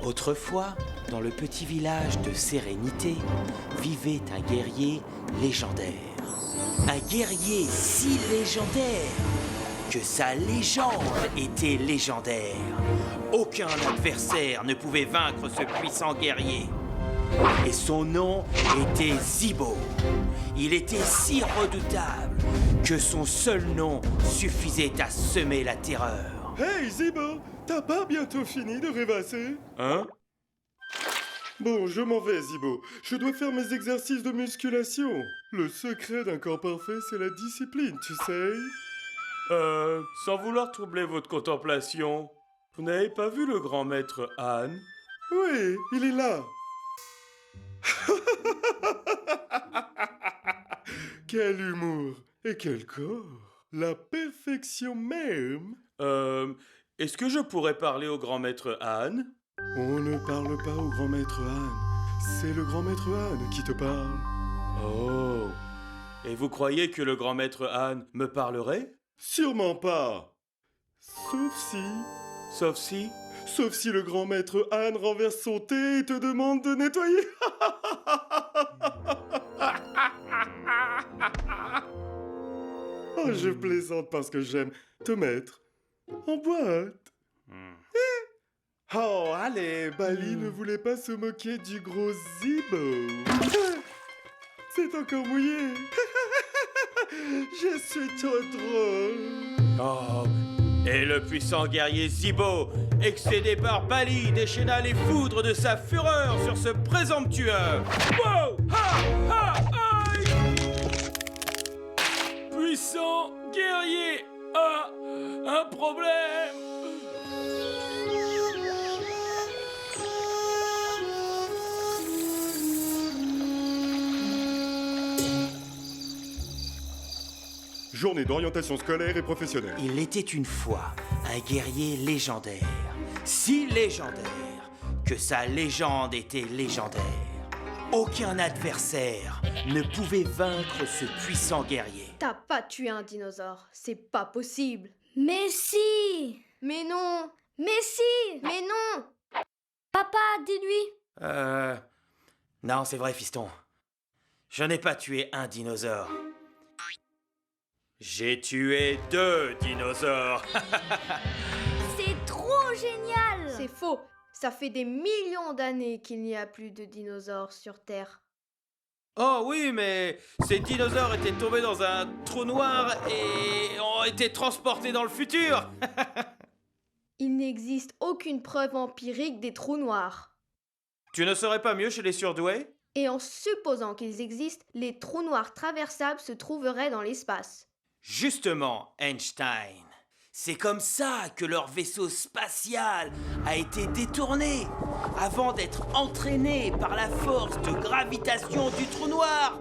Autrefois, dans le petit village de Sérénité, vivait un guerrier légendaire. Un guerrier si légendaire que sa légende était légendaire. Aucun adversaire ne pouvait vaincre ce puissant guerrier. Et son nom était Zibo. Il était si redoutable que son seul nom suffisait à semer la terreur. Hey Zibo, t'as pas bientôt fini de rêvasser? Hein? Bon, je m'en vais Zibo. Je dois faire mes exercices de musculation. Le secret d'un corps parfait, c'est la discipline, tu sais. Sans vouloir troubler votre contemplation, vous n'avez pas vu le grand maître Han? Oui, il est là. Quel humour et quel corps. La perfection même. Est-ce que je pourrais parler au grand maître Han? On ne parle pas au grand maître Han. C'est le grand maître Han qui te parle. Oh. Et vous croyez que le grand maître Han me parlerait? Sûrement pas. Sauf si... Sauf si le grand maître Han renverse son thé et te demande de nettoyer. Oh, je plaisante parce que j'aime te mettre en boîte. Oh, allez, Bali ne voulait pas se moquer du gros Zibo. C'est encore mouillé. Je suis trop drôle. Oh. Et le puissant guerrier Zibo, excédé par Bali, déchaîna les foudres de sa fureur sur ce présomptueux. Wow! Ha! Ha! Aïe! Puissant guerrier a un problème. Journée d'orientation scolaire et professionnelle. Il était une fois un guerrier légendaire, si légendaire que sa légende était légendaire. Aucun adversaire ne pouvait vaincre ce puissant guerrier. T'as pas tué un dinosaure, c'est pas possible. Mais si! Mais non! Mais si! Mais non! Papa, dis-lui! Non, c'est vrai, fiston. Je n'ai pas tué un dinosaure. J'ai tué 2 dinosaures. C'est trop génial! C'est faux! Ça fait des millions d'années qu'il n'y a plus de dinosaures sur Terre. Oh oui, mais ces dinosaures étaient tombés dans un trou noir et ont été transportés dans le futur. Il n'existe aucune preuve empirique des trous noirs. Tu ne serais pas mieux chez les surdoués? Et en supposant qu'ils existent, les trous noirs traversables se trouveraient dans l'espace. Justement, Einstein, c'est comme ça que leur vaisseau spatial a été détourné avant d'être entraîné par la force de gravitation du trou noir.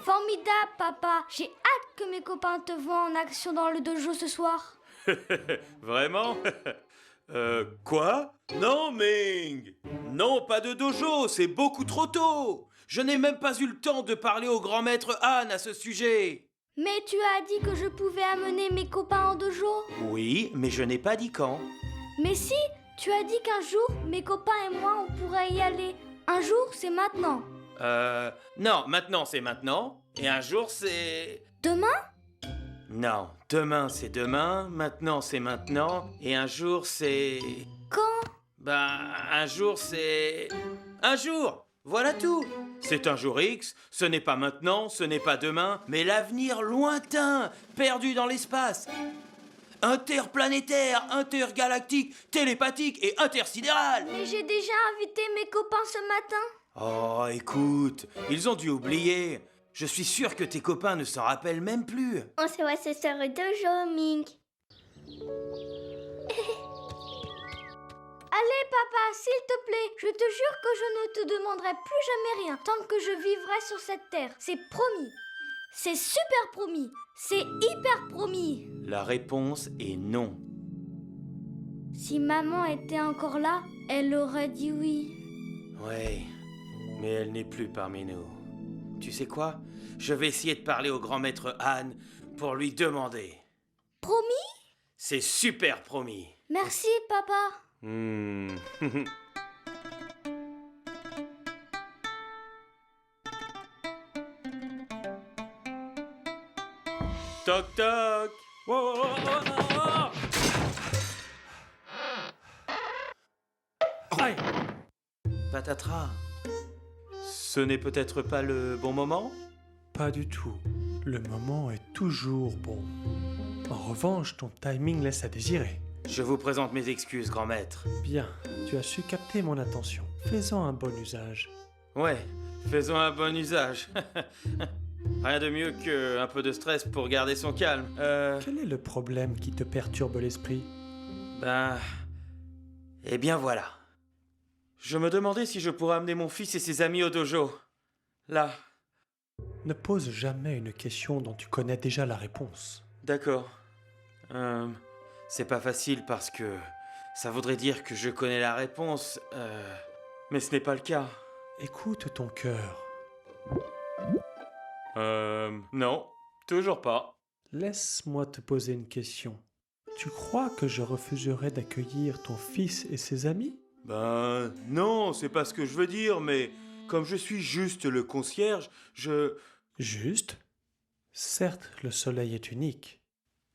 Formidable, papa! J'ai hâte que mes copains te voient en action dans le dojo ce soir. Vraiment? Quoi? Non, Ming! Non, pas de dojo, c'est beaucoup trop tôt! Je n'ai même pas eu le temps de parler au grand maître Han à ce sujet! Mais tu as dit que je pouvais amener mes copains en dojo? Oui, mais je n'ai pas dit quand. Mais si! Tu as dit qu'un jour, mes copains et moi, on pourrait y aller. Un jour, c'est maintenant. Non, maintenant c'est maintenant, et un jour c'est... Demain? Non, demain c'est demain, maintenant c'est maintenant, et un jour c'est... Quand? Ben, un jour c'est... Un jour! Voilà tout! C'est un jour X, ce n'est pas maintenant, ce n'est pas demain, mais l'avenir lointain, perdu dans l'espace. Interplanétaire, intergalactique, télépathique et intersidéral! Mais j'ai déjà invité mes copains ce matin. Oh, écoute, ils ont dû oublier. Je suis sûr que tes copains ne s'en rappellent même plus. On se voit ce soir au dojo, Ming. Allez, papa, s'il te plaît, je te jure que je ne te demanderai plus jamais rien tant que je vivrai sur cette terre. C'est promis. C'est super promis. C'est hyper promis. La réponse est non. Si maman était encore là, elle aurait dit oui. Ouais, mais elle n'est plus parmi nous. Tu sais quoi? Je vais essayer de parler au grand maître Han pour lui demander. Promis? C'est super promis. Merci, papa. Hmm. Toc toc. Aïe! Patatras. Ce n'est peut-être pas le bon moment? Pas du tout. Le moment est toujours bon. En revanche, ton timing laisse à désirer. Je vous présente mes excuses, grand maître. Bien, tu as su capter mon attention. Fais-en un bon usage. Ouais, faisons un bon usage. Rien de mieux qu'un peu de stress pour garder son calme. Quel est le problème qui te perturbe l'esprit? Ben... Eh bien voilà. Je me demandais si je pourrais amener mon fils et ses amis au dojo. Là. Ne pose jamais une question dont tu connais déjà la réponse. D'accord. C'est pas facile parce que ça voudrait dire que je connais la réponse. Mais ce n'est pas le cas. Écoute ton cœur. Non, toujours pas. Laisse-moi te poser une question. Tu crois que je refuserais d'accueillir ton fils et ses amis? Ben non, c'est pas ce que je veux dire, mais comme je suis juste le concierge, Juste? Certes, le soleil est unique.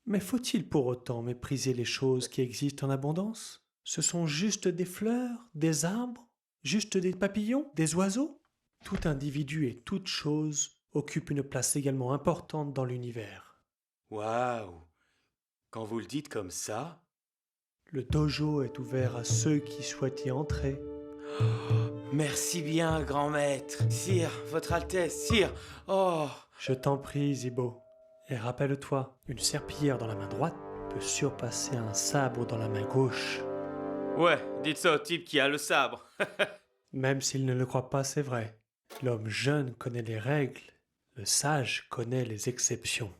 Mais faut-il pour autant mépriser les choses qui existent en abondance? Ce sont juste des fleurs, des arbres, juste des papillons, des oiseaux? Tout individu et toute chose occupe une place également importante dans l'univers. Waouh! Quand vous le dites comme ça... Le dojo est ouvert à ceux qui souhaitent y entrer. Merci bien, grand maître. Sire, votre Altesse, sire. Oh! Je t'en prie, Zibo. Et rappelle-toi, une serpillière dans la main droite peut surpasser un sabre dans la main gauche. Ouais, dites ça au type qui a le sabre. Même s'il ne le croit pas, c'est vrai. L'homme jeune connaît les règles, le sage connaît les exceptions.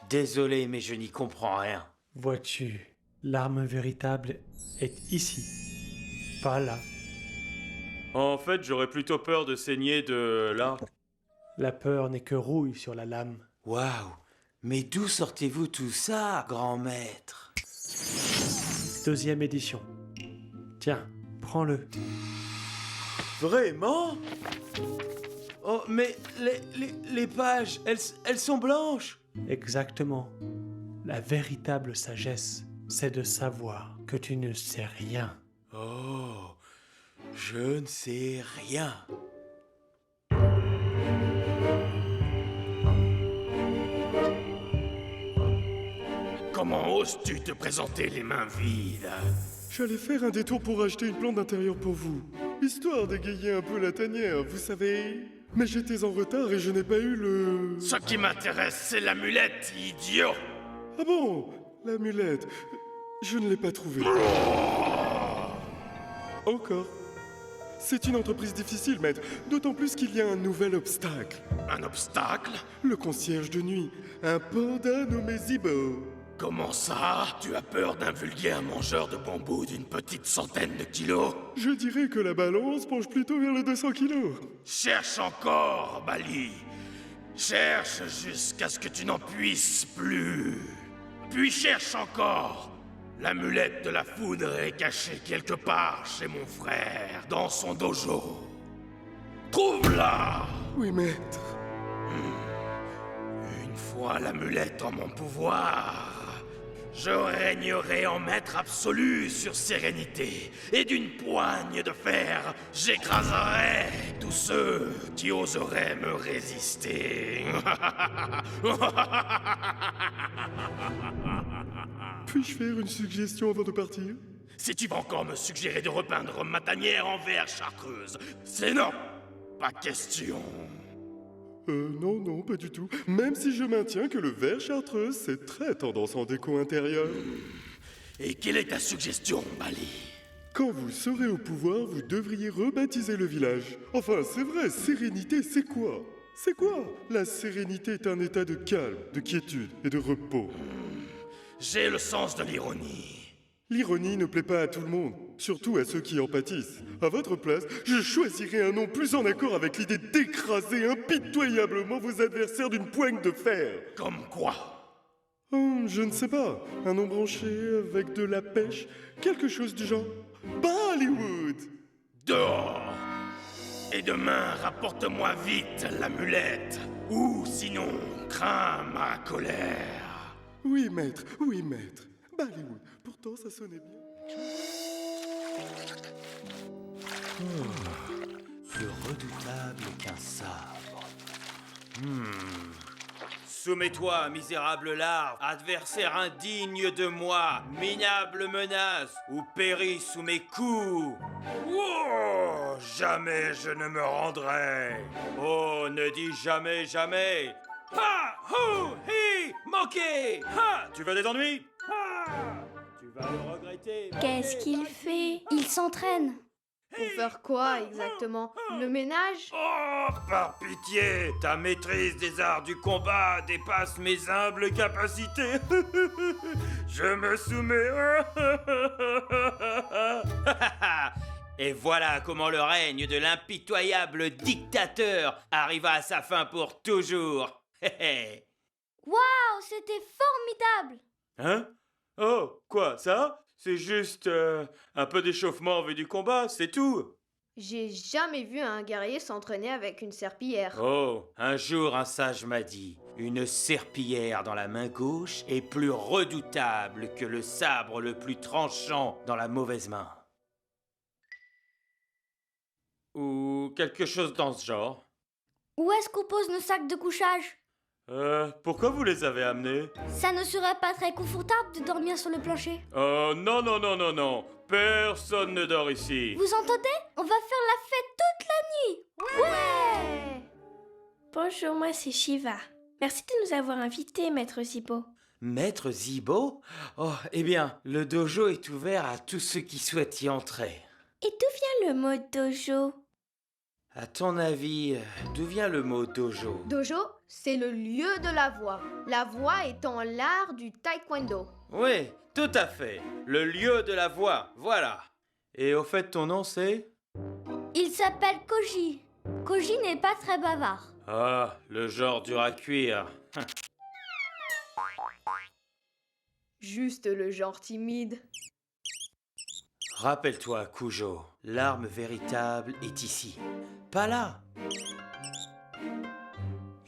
Désolé, mais je n'y comprends rien. Vois-tu, l'arme véritable est ici, pas là. En fait, j'aurais plutôt peur de saigner de là. La peur n'est que rouille sur la lame. Waouh! Mais d'où sortez-vous tout ça, grand maître? Deuxième édition. Tiens, prends-le. Vraiment? Oh, mais les pages, elles sont blanches. Exactement. La véritable sagesse, c'est de savoir que tu ne sais rien. Oh, je ne sais rien. Comment oses-tu te présenter les mains vides? J'allais faire un détour pour acheter une plante d'intérieur pour vous, histoire d'égayer un peu la tanière, vous savez. Mais j'étais en retard et je n'ai pas eu le... Ce qui m'intéresse, c'est l'amulette, idiot! Ah bon? L'amulette... Je ne l'ai pas trouvée. Encore. C'est une entreprise difficile, maître, d'autant plus qu'il y a un nouvel obstacle. Un obstacle? Le concierge de nuit, un panda nommé Zibo. Comment ça? Tu as peur d'un vulgaire mangeur de bambou d'une petite centaine de kilos? Je dirais que la balance penche plutôt vers les 200 kilos. Cherche encore, Bali. Cherche jusqu'à ce que tu n'en puisses plus. Puis cherche encore. L'amulette de la foudre est cachée quelque part chez mon frère, dans son dojo. Trouve-la! Oui, maître. Une fois l'amulette en mon pouvoir, je régnerai en maître absolu sur Sérénité, et d'une poigne de fer, j'écraserai tous ceux qui oseraient me résister. Puis-je faire une suggestion avant de partir? Si tu vas encore me suggérer de repeindre ma tanière en verre chartreuse, c'est non! Pas question! Non, pas du tout. Même si je maintiens que le verre chartreuse, c'est très tendance en déco intérieure. Et quelle est ta suggestion, Bali? Quand vous serez au pouvoir, vous devriez rebaptiser le village. Enfin, c'est vrai, sérénité, c'est quoi? C'est quoi? La sérénité est un état de calme, de quiétude et de repos. J'ai le sens de l'ironie. L'ironie ne plaît pas à tout le monde, surtout à ceux qui en pâtissent. À votre place, je choisirais un nom plus en accord avec l'idée d'écraser impitoyablement vos adversaires d'une poigne de fer. Comme quoi? Je ne sais pas. Un embranché avec de la pêche, quelque chose du genre. Bollywood! Dehors! Et demain, rapporte-moi vite l'amulette. Ou sinon, crains ma colère. Oui, maître, oui, maître. Bollywood, pourtant ça sonnait bien. Plus redoutable qu'un sabre. Soumets-toi, misérable larve, adversaire indigne de moi, minable menace, ou péris sous mes coups. Oh, jamais je ne me rendrai. Oh, ne dis jamais, jamais. Ha! Hou! Hi! Manqué! Ha! Tu veux des ennuis? Ha! Tu vas le regretter. Qu'est-ce qu'il fait? Il s'entraîne. Pour faire quoi exactement? Le ménage? Oh, par pitié, ta maîtrise des arts du combat dépasse mes humbles capacités. Je me soumets. Et voilà comment le règne de l'impitoyable dictateur arriva à sa fin pour toujours. Waouh, c'était formidable! Hein? Oh, quoi, ça? C'est juste un peu d'échauffement en vue du combat, c'est tout. J'ai jamais vu un guerrier s'entraîner avec une serpillière. Oh, un jour un sage m'a dit, une serpillière dans la main gauche est plus redoutable que le sabre le plus tranchant dans la mauvaise main. Ou quelque chose dans ce genre. Où est-ce qu'on pose nos sacs de couchage? Pourquoi vous les avez amenés? Ça ne serait pas très confortable de dormir sur le plancher. Oh, non, non, non, non, non. Personne ne dort ici. Vous entendez? On va faire la fête toute la nuit. Ouais! Bonjour, moi c'est Shiva. Merci de nous avoir invités, Maître Zibo. Maître Zibo? Oh, eh bien, le dojo est ouvert à tous ceux qui souhaitent y entrer. Et d'où vient le mot dojo? À ton avis, d'où vient le mot dojo? Dojo, c'est le lieu de la voix. La voix étant l'art du taekwondo. Oui, tout à fait. Le lieu de la voix, voilà. Et au fait, ton nom c'est? Il s'appelle Koji. Koji n'est pas très bavard. Ah, le genre dur à cuire. Juste le genre timide. Rappelle-toi, Kujo, l'arme véritable est ici, pas là.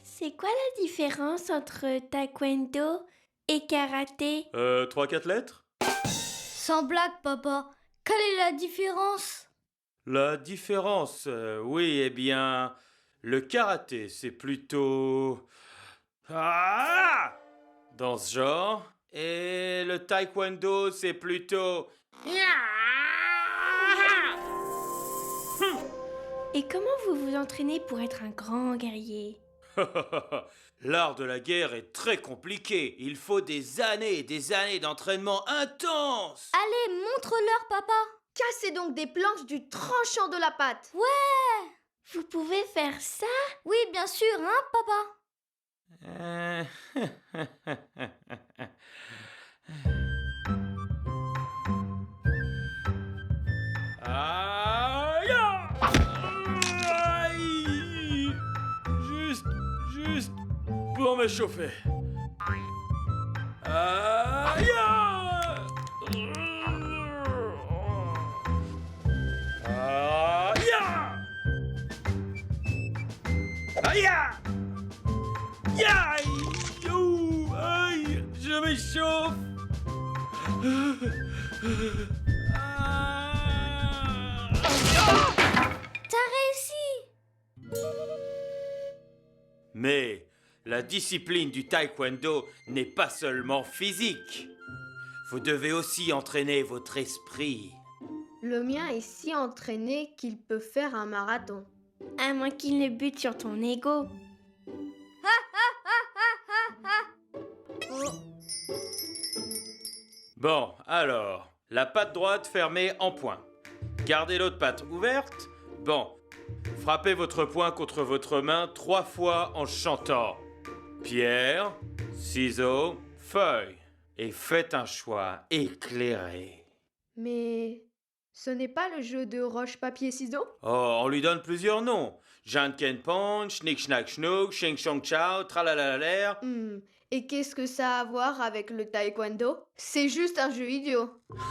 C'est quoi la différence entre taekwondo et karaté? 3-4 lettres? Sans blague, papa. Quelle est la différence? La différence, oui, eh bien, le karaté, c'est plutôt... Ah! Dans ce genre. Et le taekwondo, c'est plutôt... Et comment vous vous entraînez pour être un grand guerrier? L'art de la guerre est très compliqué. Il faut des années et des années d'entraînement intense. Allez, montre-leur, papa. Cassez donc des planches du tranchant de la patte. Ouais! Vous pouvez faire ça? Oui, bien sûr, hein, papa? Aïe! Aïe! Juste pour m'échauffer. Aïe! Aïe! Aïe! Aïe! Ouh, aïe! Je m'échauffe! T'as réussi! Mais la discipline du taekwondo n'est pas seulement physique. Vous devez aussi entraîner votre esprit. Le mien est si entraîné qu'il peut faire un marathon. À moins qu'il ne bute sur ton ego. Bon, alors, la patte droite fermée en poing. Gardez l'autre patte ouverte. Bon, frappez votre poing contre votre main 3 fois en chantant. Pierre, ciseaux, feuille. Et faites un choix éclairé. Mais ce n'est pas le jeu de roche-papier-ciseaux? Oh, on lui donne plusieurs noms. Janken Punch, Schnick Schnack Schnook, Shing Chong Chao, Tralalalalaire. Et qu'est-ce que ça a à voir avec le taekwondo? C'est juste un jeu idiot.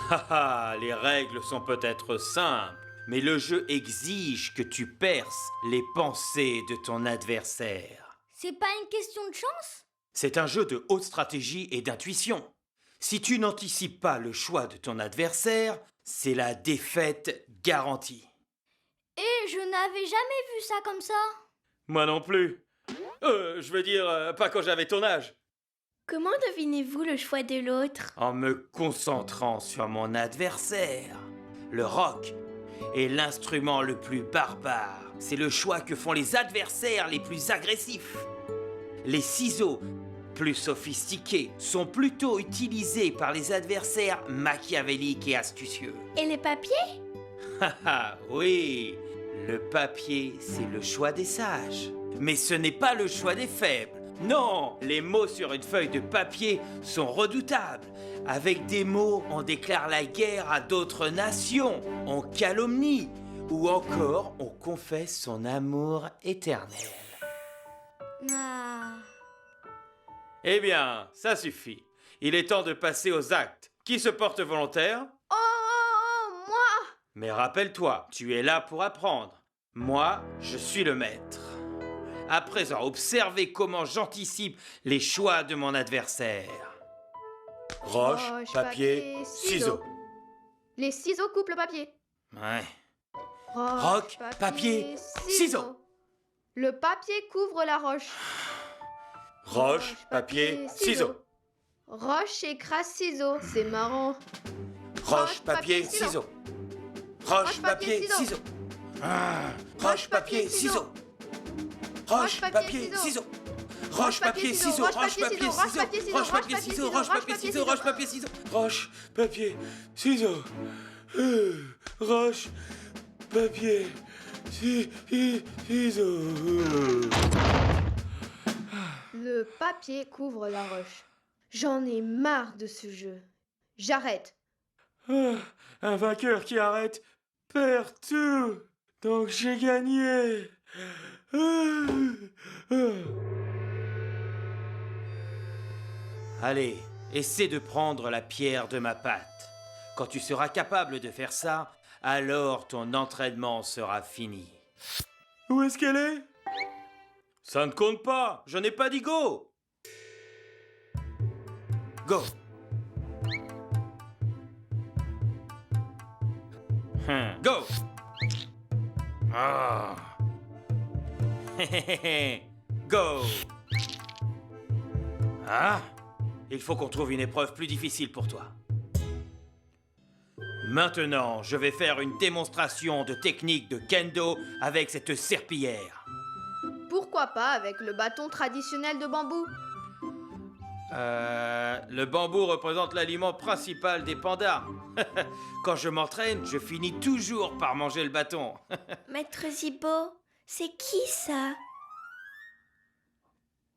Haha, les règles sont peut-être simples, mais le jeu exige que tu perces les pensées de ton adversaire. C'est pas une question de chance? C'est un jeu de haute stratégie et d'intuition. Si tu n'anticipes pas le choix de ton adversaire, c'est la défaite garantie. Et je n'avais jamais vu ça comme ça. Moi non plus. Je veux dire, pas quand j'avais ton âge. Comment devinez-vous le choix de l'autre? En me concentrant sur mon adversaire. Le rock est l'instrument le plus barbare. C'est le choix que font les adversaires les plus agressifs. Les ciseaux, plus sophistiqués, sont plutôt utilisés par les adversaires machiavéliques et astucieux. Et le papier? Haha, oui, le papier, c'est le choix des sages. Mais ce n'est pas le choix des faibles. Non, les mots sur une feuille de papier sont redoutables. Avec des mots, on déclare la guerre à d'autres nations, on calomnie, ou encore on confesse son amour éternel. Ah. Eh bien, ça suffit. Il est temps de passer aux actes. Qui se porte volontaire? Moi! Mais rappelle-toi, tu es là pour apprendre. Moi, je suis le maître. À présent, observez comment j'anticipe les choix de mon adversaire. Roche, papier, ciseaux. Les ciseaux coupent le papier. Ouais. Roche, papier, ciseaux. Le papier couvre la roche. Roche, papier, ciseaux. Roche écrase ciseaux. C'est marrant. Roche, papier, ciseaux. Roche, papier, ciseaux. Roche, papier, ciseaux. Roche, papier, ciseaux. Roche, papier, ciseaux. Roche, papier, ciseaux. Roche, papier, ciseaux. Roche, papier, ciseaux. Roche, papier, ciseaux. Roche, papier, ciseaux. Roche, papier, ciseaux. Le papier couvre la roche. J'en ai marre de ce jeu. J'arrête. Un vainqueur qui arrête perd tout. Donc j'ai gagné. Allez, essaie de prendre la pierre de ma patte. Quand tu seras capable de faire ça, alors ton entraînement sera fini. Où est-ce qu'elle est? Ça ne compte pas, je n'ai pas dit go. Go. Go. Ah. Go. Ah. Il faut qu'on trouve une épreuve plus difficile pour toi. Maintenant, je vais faire une démonstration de technique de kendo avec cette serpillière. Pourquoi pas avec le bâton traditionnel de bambou? Le bambou représente l'aliment principal des pandas. Quand je m'entraîne, je finis toujours par manger le bâton. Maître Zibo, c'est qui ça?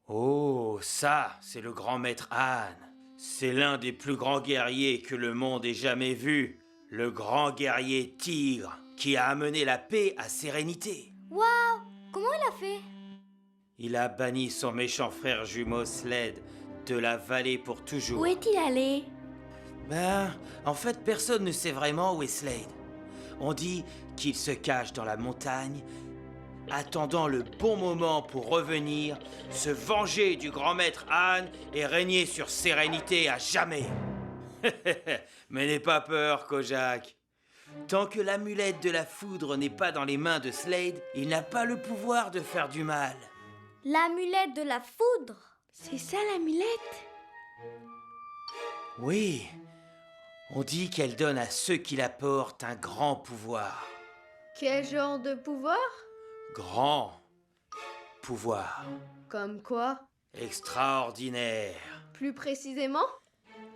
Oh, ça, c'est le grand maître Han. C'est l'un des plus grands guerriers que le monde ait jamais vu. Le grand guerrier tigre qui a amené la paix à Sérénité. Waouh! Comment il a fait? Il a banni son méchant frère jumeau Slade de la vallée pour toujours. Où est-il allé? Ben, en fait, personne ne sait vraiment où est Slade. On dit qu'il se cache dans la montagne, attendant le bon moment pour revenir, se venger du grand maître Han et régner sur Sérénité à jamais. Mais n'aie pas peur, Kojak. Tant que l'amulette de la foudre n'est pas dans les mains de Slade, il n'a pas le pouvoir de faire du mal. L'amulette de la foudre? C'est ça l'amulette? Oui, on dit qu'elle donne à ceux qui la portent un grand pouvoir. Quel genre de pouvoir? Grand pouvoir. Comme quoi? Extraordinaire. Plus précisément?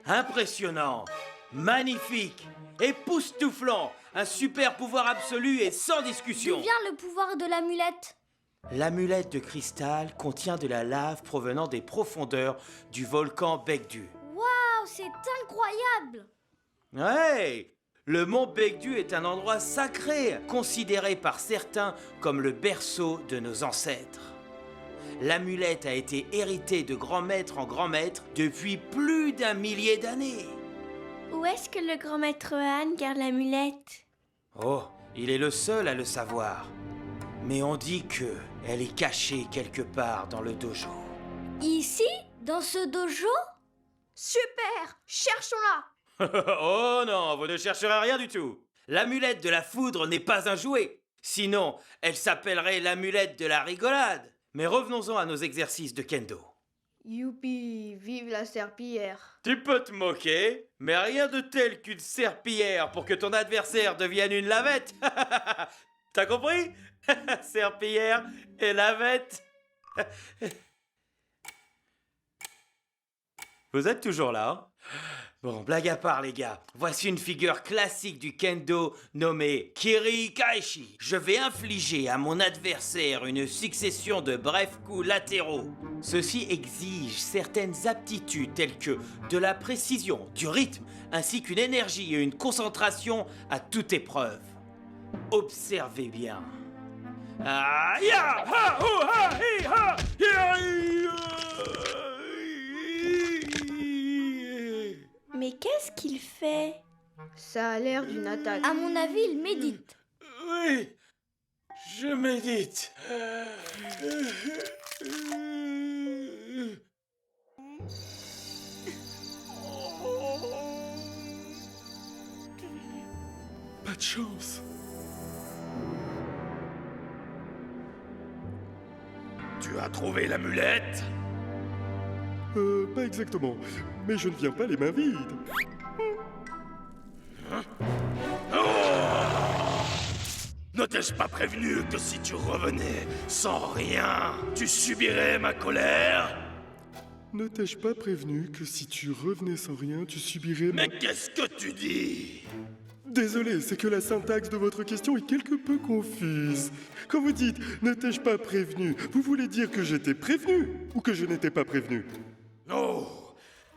Impressionnant. Magnifique. Époustouflant. Un super pouvoir absolu et sans D'où discussion. vient le pouvoir de l'amulette? L'amulette de cristal contient de la lave provenant des profondeurs du volcan Baekdu. Waouh, c'est incroyable! Ouais! Le mont Baekdu est un endroit sacré, considéré par certains comme le berceau de nos ancêtres. l'amulette a été héritée de grand maître en grand maître depuis plus d'1 millier d'années. Où est-ce que le grand maître Han garde l'amulette? Oh, il est le seul à le savoir. Mais on dit que elle est cachée quelque part dans le dojo. Ici, dans ce dojo? Super! Cherchons-la! Oh non, vous ne chercherez rien du tout. L'amulette de la foudre n'est pas un jouet. Sinon, elle s'appellerait l'amulette de la rigolade. Mais revenons-en à nos exercices de kendo. Youpi! Vive la serpillière! Tu peux te moquer, mais rien de tel qu'une serpillière pour que ton adversaire devienne une lavette. T'as compris? Serpillière et lavette. Vous êtes toujours là, hein? Bon, blague à part les gars, voici une figure classique du kendo nommée Kiri Kaishi. Je vais infliger à mon adversaire une succession de brefs coups latéraux. Ceci exige certaines aptitudes telles que de la précision, du rythme, ainsi qu'une énergie et une concentration à toute épreuve. Observez bien. Ah, ya, ha, oh, ha, hi, ha, ya, ya. Mais qu'est-ce qu'il fait? Ça a l'air d'une attaque. À mon avis, il médite. Oui, je médite. Pas de chance. Tu as trouvé l'amulette? Pas exactement. Mais je ne viens pas les mains vides. Ne t'ai-je pas prévenu que si tu revenais sans rien, tu subirais ma colère? Ne t'ai-je pas prévenu que si tu revenais sans rien, tu subirais Mais qu'est-ce que tu dis? Désolé, c'est que la syntaxe de votre question est quelque peu confuse. Quand vous dites « ne t'ai-je pas prévenu », vous voulez dire que j'étais prévenu ou que je n'étais pas prévenu? Oh,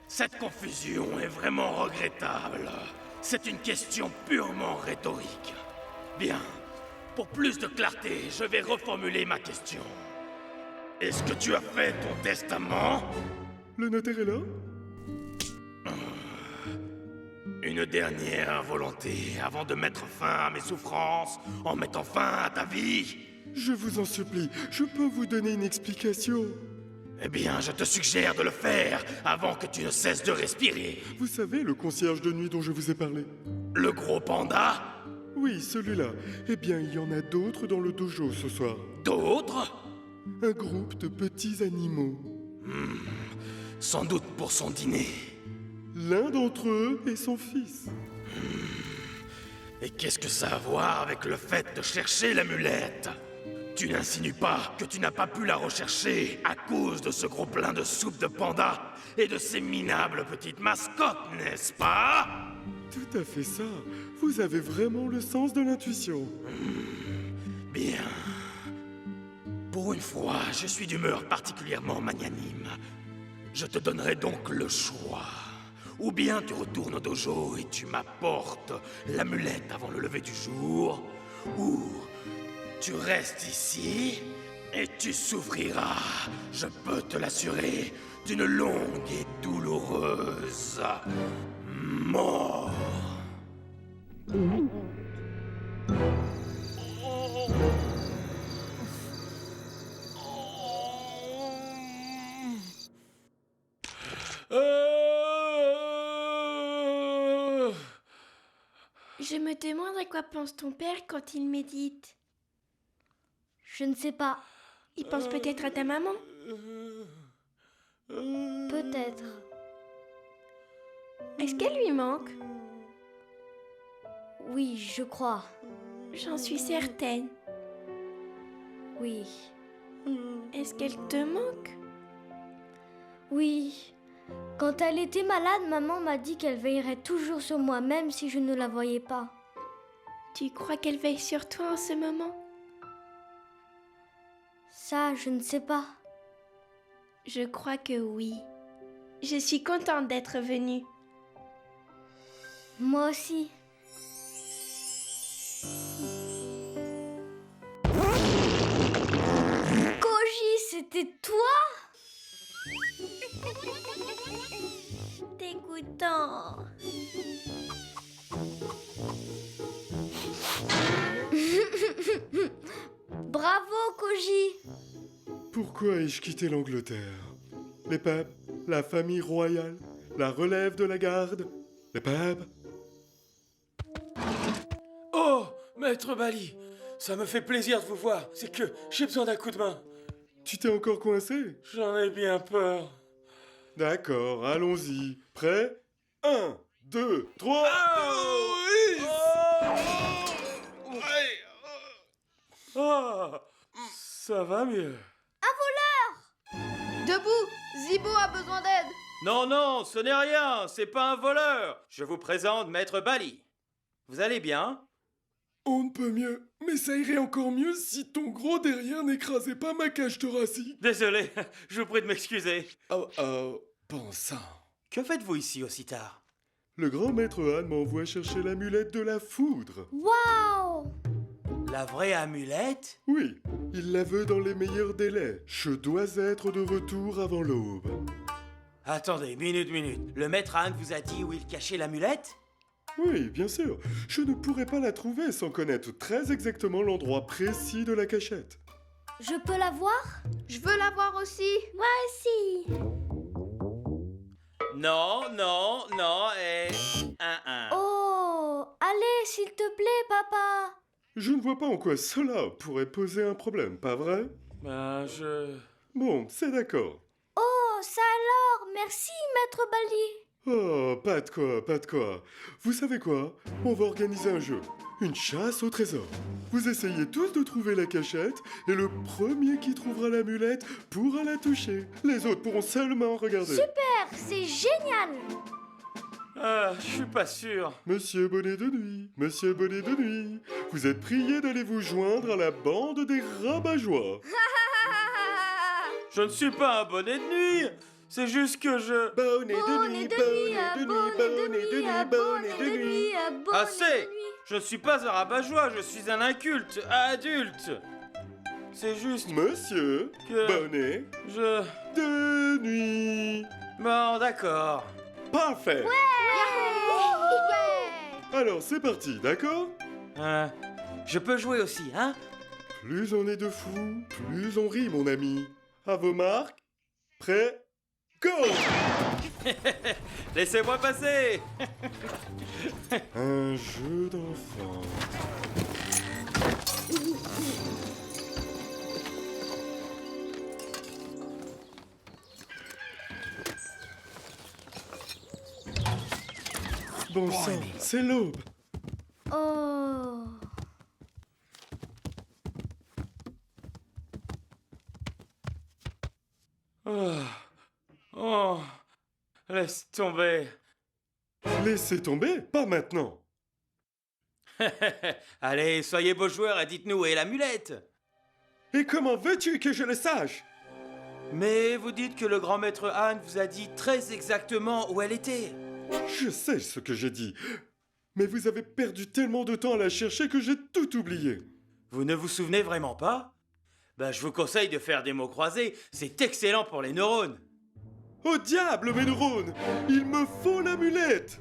cette confusion est vraiment regrettable. C'est une question purement rhétorique. Bien, pour plus de clarté, je vais reformuler ma question. Est-ce que tu as fait ton testament? Le notaire est là? Une dernière volonté avant de mettre fin à mes souffrances, en mettant fin à ta vie? Je vous en supplie, je peux vous donner une explication. Eh bien, je te suggère de le faire avant que tu ne cesses de respirer. Vous savez, le concierge de nuit dont je vous ai parlé? Le gros panda? Oui, celui-là. Eh bien, il y en a d'autres dans le dojo ce soir. D'autres? Un groupe de petits animaux. Sans doute pour son dîner. L'un d'entre eux est son fils. Et qu'est-ce que ça a à voir avec le fait de chercher l'amulette? Tu n'insinues pas que tu n'as pas pu la rechercher à cause de ce gros plein de soupe de panda et de ces minables petites mascottes, n'est-ce pas? Tout à fait ça. Vous avez vraiment le sens de l'intuition. Bien. Pour une fois, je suis d'humeur particulièrement magnanime. Je te donnerai donc le choix. Ou bien tu retournes au dojo et tu m'apportes l'amulette avant le lever du jour, ou tu restes ici et tu souffriras, je peux te l'assurer, d'une longue et douloureuse mort. Je me demande à quoi pense ton père quand il médite. Je ne sais pas. Il pense peut-être à ta maman. Peut-être. Est-ce qu'elle lui manque? Oui, je crois. J'en suis certaine. Oui. Est-ce qu'elle te manque? Oui. Quand elle était malade, maman m'a dit qu'elle veillerait toujours sur moi, même si je ne la voyais pas. Tu crois qu'elle veille sur toi en ce moment? Ça, je ne sais pas. Je crois que oui. Je suis contente d'être venue. Moi aussi. Koji, c'était toi? Dégoûtant. Bravo, Koji. Pourquoi ai-je quitté l'Angleterre? Les papes, la famille royale, la relève de la garde, les papes. Oh, maître Bali, ça me fait plaisir de vous voir. C'est que j'ai besoin d'un coup de main. Tu t'es encore coincé? J'en ai bien peur. D'accord, allons-y. Prêt? 1, 2, 3. Ah, ça va mieux. Debout, Zibo a besoin d'aide. Non, non, ce n'est rien, c'est pas un voleur. Je vous présente maître Bali. Vous allez bien? On ne peut mieux, mais ça irait encore mieux si ton gros derrière n'écrasait pas ma cage thoracique. Désolé, je vous prie de m'excuser. Bon sang. Que faites-vous ici aussi tard? Le grand maître Han m'envoie chercher l'amulette de la foudre. Waouh! La vraie amulette? Oui, il la veut dans les meilleurs délais. Je dois être de retour avant l'aube. Attendez, minute. Le maître Han vous a dit où il cachait l'amulette? Oui, bien sûr. Je ne pourrais pas la trouver sans connaître très exactement l'endroit précis de la cachette. Je peux la voir? Je veux la voir aussi. Moi aussi. Non, et... Oh! Allez, s'il te plaît, papa! Je ne vois pas en quoi cela pourrait poser un problème, pas vrai? Bon, c'est d'accord. Oh, ça alors! Merci, maître Bali! Oh, pas de quoi. Vous savez quoi? On va organiser un jeu. Une chasse au trésor. Vous essayez tous de trouver la cachette, et le premier qui trouvera l'amulette pourra la toucher. Les autres pourront seulement regarder. Super! C'est génial! je suis pas sûr. Monsieur Bonnet de Nuit, vous êtes prié d'aller vous joindre à la bande des rabat-joie. Je ne suis pas un bonnet de nuit. C'est juste que je... Bonnet de nuit, bonnet de nuit. Assez! Je ne suis pas un rabat-joie, je suis un inculte, adulte. C'est juste Monsieur que... Bonnet Je... de Nuit. Bon, d'accord. Parfait. Ouais. Alors c'est parti, d'accord? Je peux jouer aussi, hein? Plus on est de fous, plus on rit, mon ami. À vos marques. Prêt? Go! Laissez-moi passer. Un jeu d'enfant. Bon sang, c'est l'aube. Oh! Oh, laisse tomber. Laissez tomber, pas maintenant. Allez, soyez beaux joueurs et dites-nous où est l'amulette. Et comment veux-tu que je le sache? Mais vous dites que le grand maître Han vous a dit très exactement où elle était. Je sais ce que j'ai dit. Mais vous avez perdu tellement de temps à la chercher que j'ai tout oublié. Vous ne vous souvenez vraiment pas? Ben, je vous conseille de faire des mots croisés, c'est excellent pour les neurones. Au diable, mes neurones! Il me faut l'amulette!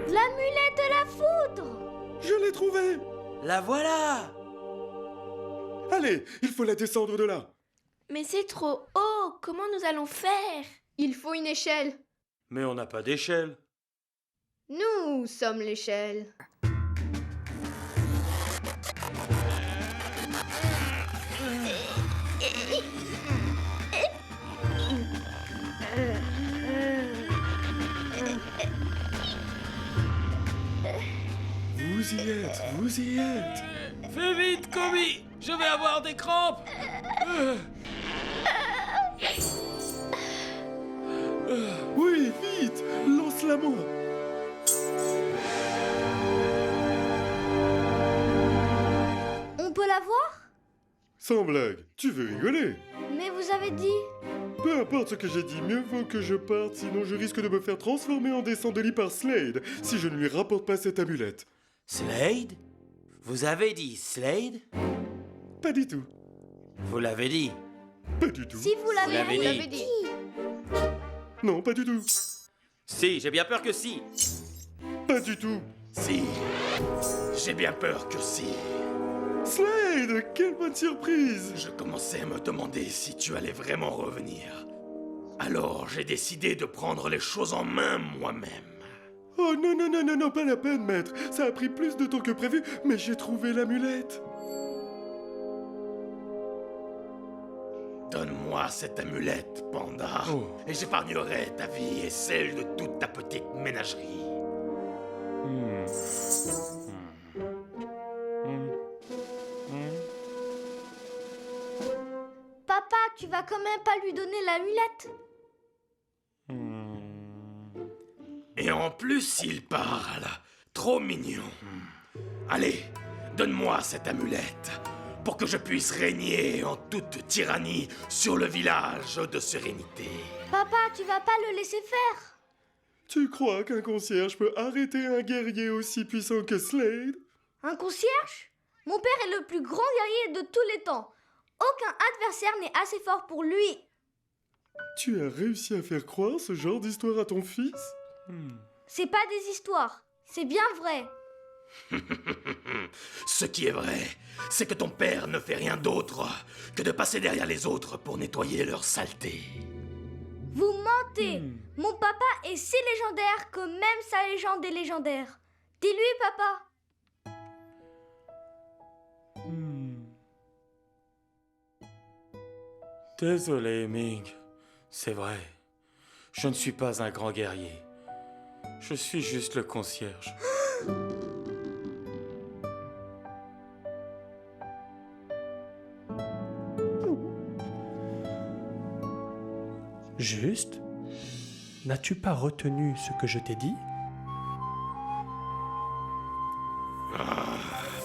L'amulette de la foudre! Je l'ai trouvée! La voilà! Allez, il faut la descendre de là. Mais c'est trop haut. Comment nous allons faire? Il faut une échelle. Mais on n'a pas d'échelle. Nous sommes l'échelle. Vous y êtes. Fais vite, Kobe! Je vais avoir des crampes! Oui, vite, lance-la moi. On peut la voir? Sans blague, tu veux rigoler? Mais vous avez dit... Peu importe ce que j'ai dit, mieux vaut que je parte, sinon je risque de me faire transformer en descente de lit par Slade si je ne lui rapporte pas cette amulette. Slade? Vous avez dit Slade? Pas du tout. Vous l'avez dit. Pas du tout. Si vous l'avez l'avez Vous dit. l'avez dit. Non, pas du tout. Si, j'ai bien peur que si. Pas du tout. Si. J'ai bien peur que si. Slade, quelle bonne surprise. Je commençais à me demander si tu allais vraiment revenir. Alors j'ai décidé de prendre les choses en main moi-même. Oh non, non, non, non, non, pas la peine, maître. Ça a pris plus de temps que prévu, mais j'ai trouvé l'amulette. Donne-moi cette amulette, Panda, et j'épargnerai ta vie et celle de toute ta petite ménagerie. Papa, tu vas quand même pas lui donner l'amulette? Et en plus, il parle. Trop mignon. Allez, donne-moi cette amulette pour que je puisse régner en toute tyrannie sur le village de Sérénité. Papa, tu vas pas le laisser faire? Tu crois qu'un concierge peut arrêter un guerrier aussi puissant que Slade? Un concierge? Mon père est le plus grand guerrier de tous les temps. Aucun adversaire n'est assez fort pour lui. Tu as réussi à faire croire ce genre d'histoire à ton fils? C'est pas des histoires, c'est bien vrai. Ce qui est vrai, c'est que ton père ne fait rien d'autre que de passer derrière les autres pour nettoyer leur saleté. Vous mentez. Mon papa est si légendaire que même sa légende est légendaire. Dis-lui, papa. Désolé, Ming. C'est vrai. Je ne suis pas un grand guerrier. Je suis juste le concierge. Juste? N'as-tu pas retenu ce que je t'ai dit?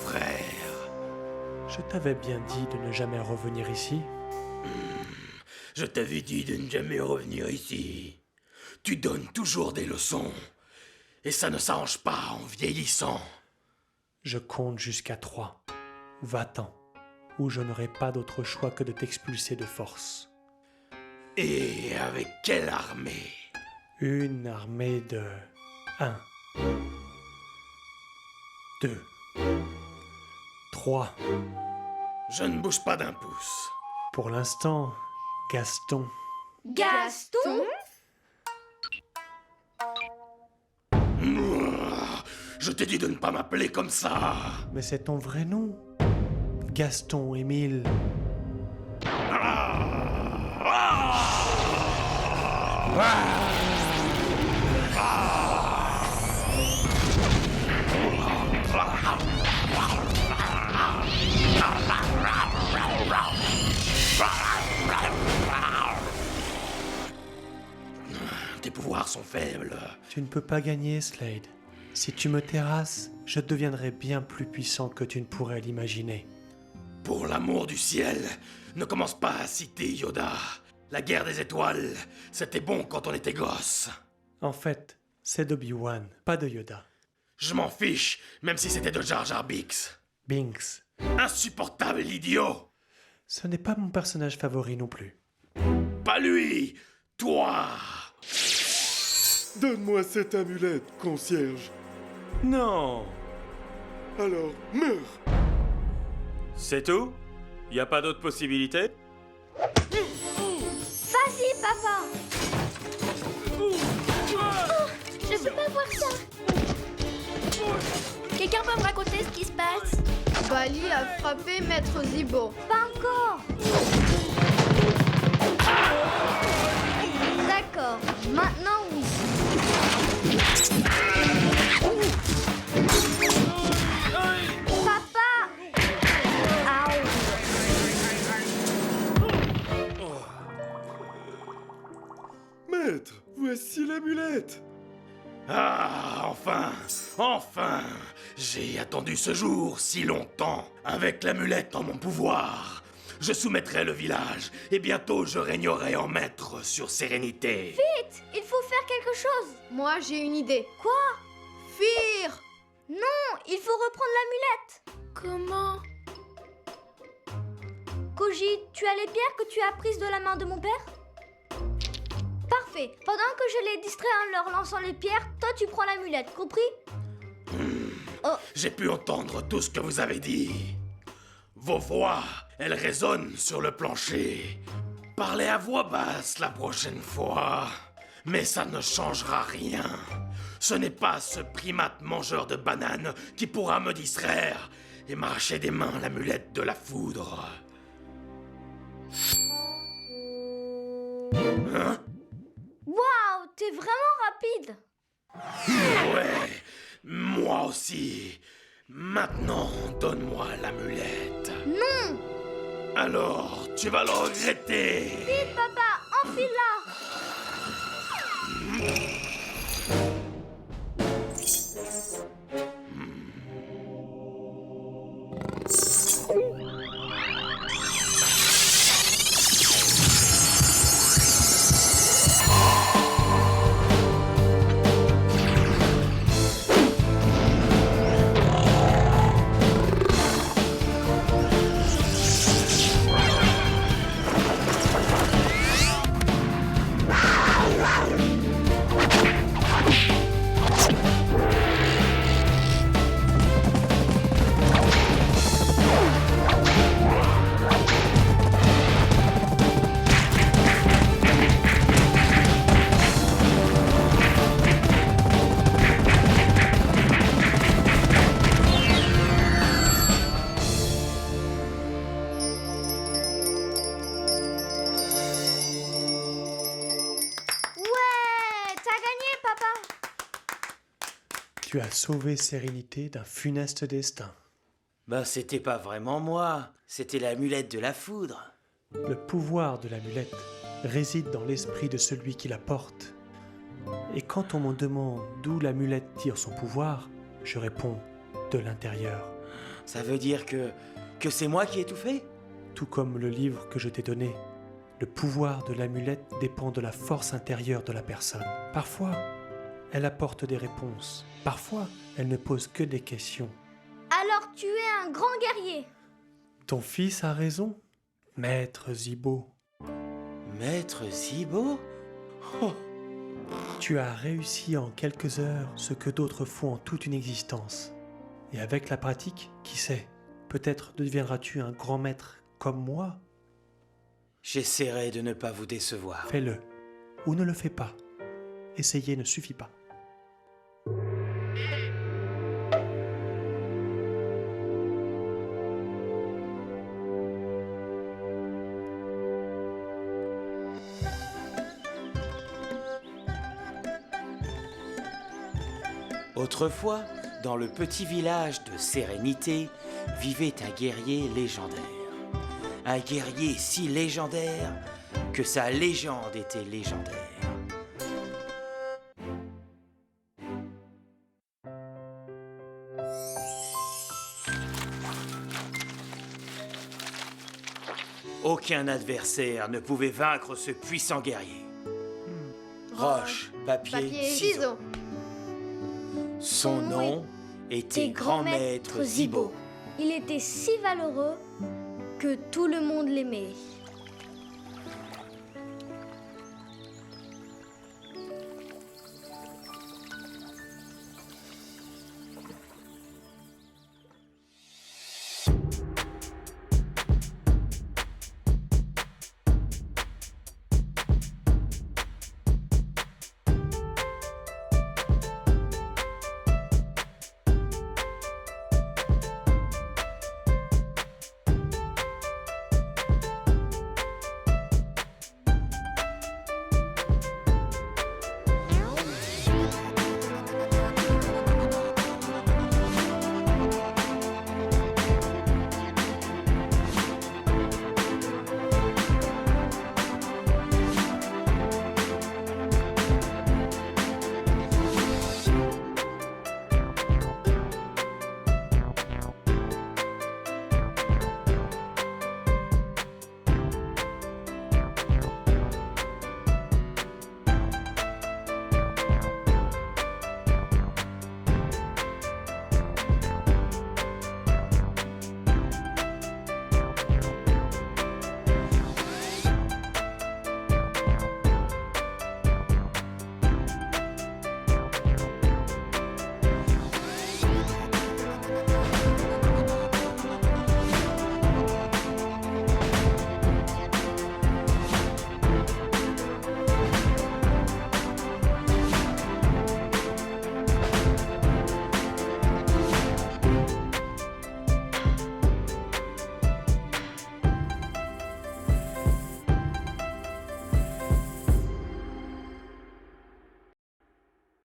Frère, Je t'avais bien dit de ne jamais revenir ici. je t'avais dit de ne jamais revenir ici. Tu donnes toujours des leçons. Et ça ne s'arrange pas en vieillissant. Je compte jusqu'à 3. Va-t'en, ou je n'aurai pas d'autre choix que de t'expulser de force. Et avec quelle armée? Une armée de 1, 2, 3. Je ne bouge pas d'un pouce. Pour l'instant, Gaston. Gaston? Je t'ai dit de ne pas m'appeler comme ça. Mais c'est ton vrai nom. Gaston Émile. Tes pouvoirs sont faibles. Tu ne peux pas gagner, Slade. Si tu me terrasses, je deviendrai bien plus puissant que tu ne pourrais l'imaginer. Pour l'amour du ciel, ne commence pas à citer Yoda. La guerre des étoiles, c'était bon quand on était gosse. En fait, c'est d'Obi-Wan, pas de Yoda. Je m'en fiche, même si c'était de Jar Jar Binks. Binks. Insupportable idiot. Ce n'est pas mon personnage favori non plus. Pas lui, toi. Donne-moi cette amulette, concierge. Non. Alors, meurs. C'est tout? Y a pas d'autre possibilité? Vas-y, papa. Je peux pas voir ça. Quelqu'un peut me raconter ce qui se passe? Bali a frappé Maître Zibo. Pas encore. D'accord, maintenant oui. Papa! Aouh. Maître, voici l'amulette. Ah, enfin, enfin. J'ai attendu ce jour si longtemps. Avec l'amulette en mon pouvoir, je soumettrai le village et bientôt je régnerai en maître sur Sérénité. Vite, il faut faire quelque chose. Moi, j'ai une idée. Quoi? Fuir! Non, il faut reprendre l'amulette. Comment? Koji, tu as les pierres que tu as prises de la main de mon père? Parfait. Pendant que je les distrais en leur lançant les pierres, toi tu prends l'amulette, compris? J'ai pu entendre tout ce que vous avez dit. Vos voix, elles résonnent sur le plancher. Parlez à voix basse la prochaine fois. Mais ça ne changera rien. Ce n'est pas ce primate mangeur de bananes qui pourra me distraire et m'arracher des mains l'amulette de la foudre. Hein? Waouh, t'es vraiment rapide. Ouais, moi aussi. Maintenant, donne-moi l'amulette. Non. Alors, tu vas le regretter. Vite, papa, enfile-la. Tu as sauvé Sérénité d'un funeste destin. Ben, c'était pas vraiment moi, c'était l'amulette de la foudre. Le pouvoir de l'amulette réside dans l'esprit de celui qui la porte. Et quand on me demande d'où l'amulette tire son pouvoir, je réponds de l'intérieur. Ça veut dire que c'est moi qui ai tout fait? Tout comme le livre que je t'ai donné, le pouvoir de l'amulette dépend de la force intérieure de la personne. Parfois, elle apporte des réponses. Parfois, elle ne pose que des questions. Alors tu es un grand guerrier. Ton fils a raison, Maître Zibo. Maître Zibo? Oh. Tu as réussi en quelques heures ce que d'autres font en toute une existence. Et avec la pratique, qui sait, peut-être deviendras-tu un grand maître comme moi. J'essaierai de ne pas vous décevoir. Fais-le, ou ne le fais pas. Essayer ne suffit pas. Autrefois, dans le petit village de Sérénité, vivait un guerrier légendaire. Un guerrier si légendaire que sa légende était légendaire. Aucun adversaire ne pouvait vaincre ce puissant guerrier. Roche, papier, ciseaux. Son nom était Grand Maître Zibo. Il était si valeureux que tout le monde l'aimait.